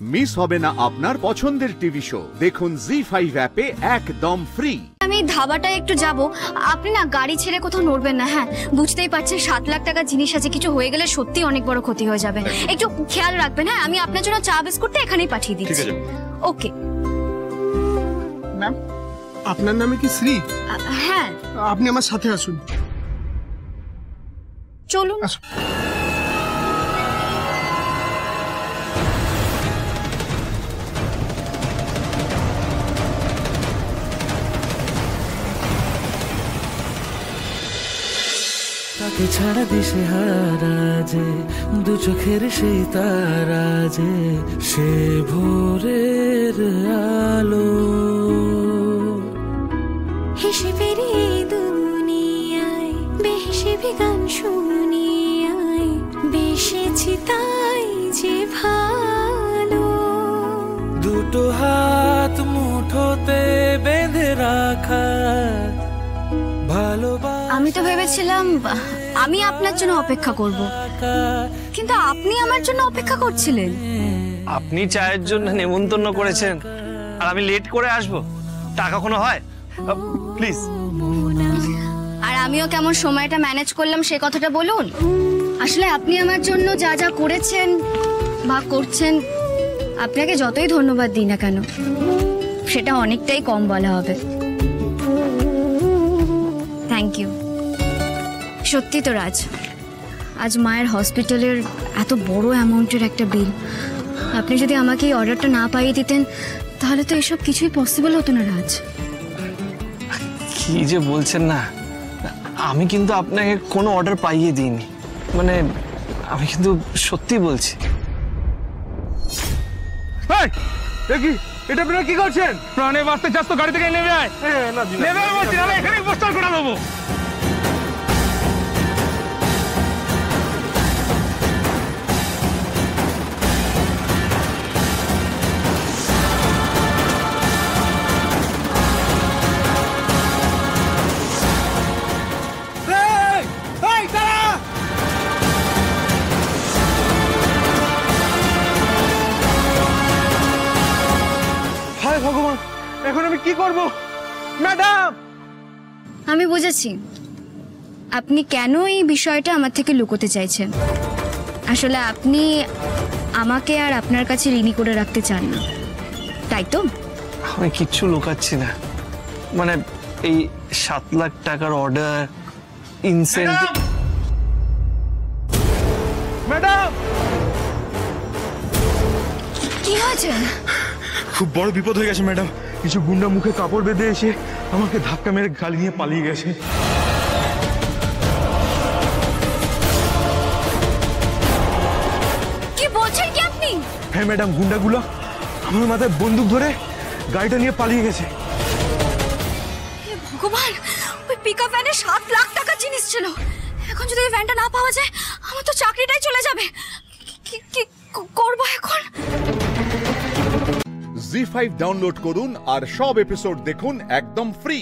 Miss হবে না আপনার পছন্দের টিভি শো। দেখুন জি5 অ্যাপে একদম ফ্রি। আমি ধাবাটায় একটু যাব, আপনি না গাড়ি ছেড়ে কোথাও নড়বেন না। হ্যাঁ, বুঝতেই পারছেন 7 লাখ টাকার জিনিস আছে, কিছু হয়ে গেলে সত্যি অনেক বড় ক্ষতি হয়ে যাবে। একটু খেয়াল রাখবেন। হ্যাঁ, আমি আপনার জন্য চা বিস্কুটটা এখানেই পাঠিয়ে দিচ্ছি। ওকে ম্যাম, আপনার নামে কি শ্রী? হ্যাঁ, আপনি আমার সাথে আসুন। চলুন। তাকে ছাড়া দিশে হারা যে দু চোখের সেই তারা যে সে ভোরের আলো হিসেবের এই দুনিয়ায় বেহিসেবি গান শুনিয়ায় বেসেছি তাই যে ভালো। দুটো হাত মুঠোতে বেঁধে রাখা আমি তো ভেবেছিলাম আমি আপনার জন্য অপেক্ষা করব, কিন্তু আপনি আমার জন্য অপেক্ষা করছিলেন। আপনি চায়ের জন্য নেমন্তন্ন করেছেন আর আমি লেট করে আসবো, তা কখনো হয়? প্লিজ। আর আমিও কেমন সময়টা ম্যানেজ করলাম সে কথাটা বলুন। আসলে আপনি আমার জন্য যা যা করেছেন বা করছেন, আপনাকে যতই ধন্যবাদ দিই না কেন সেটা অনেকটাই কম বলা হবে। Thank you. সত্যি তো রাজ, আজ মায়ের হসপিটালের এত বড় অ্যামাউন্টের একটা বিল, আপনি যদি আমাকে এই অর্ডারটা না পাইয়ে দিতেন তাহলে তো এসব কিছুই পসিবল হতো না রাজ। কি যে বলছেন না, আমি কিন্তু আপনাকে কোনো অর্ডার পাইয়ে দিইনি। মানে আমি কিন্তু সত্যি বলছি। এটা আপনারা কি করছেন? প্রাণে বাঁচতে চাস তো গাড়ি থেকে নেমে আয়। নেমে বলছি, আমি এখানে পোস্টার করে দেবো। ভগবান, এখন আমি কি করব? ম্যাডাম, আমি বুঝেছি আপনি কেন এই বিষয়টা আমার থেকে লুকোতে চাইছেন। আসলে আপনি আমাকে আর আপনার কাছে ঋণী করে রাখতে চান না, তাই তো? আমি কিচ্ছু লুকাচ্ছি না। মানে এই 7 লাখ টাকার অর্ডার, ইনসেন্টিভ। ম্যাডাম, কি হয়েছে? খুব বড় বিপদ হয়ে গেছে ম্যাডাম। কিছু গুন্ডা মুখে কাপড় বেঁধে এসে আমাকে ধাক্কা মেরে গাড়ি নিয়ে পালিয়ে গেছে। কি বলছেন কি আপনি? হ্যাঁ ম্যাডাম, গুন্ডাগুলো আমার মাথায় বন্দুক ধরে গাড়িটা নিয়ে পালিয়ে গেছে। হে ভগবান, ওই পিকআপ ভ্যানে 7 লাখ টাকার জিনিস ছিল। এখন যদি ওই ভ্যানটা না পাওয়া যায় আমার তো চাকরিটাই চলে যাবে। কি করব এখন? জি5 ডাউনলোড করুন আর সব এপিসোড দেখুন একদম ফ্রি।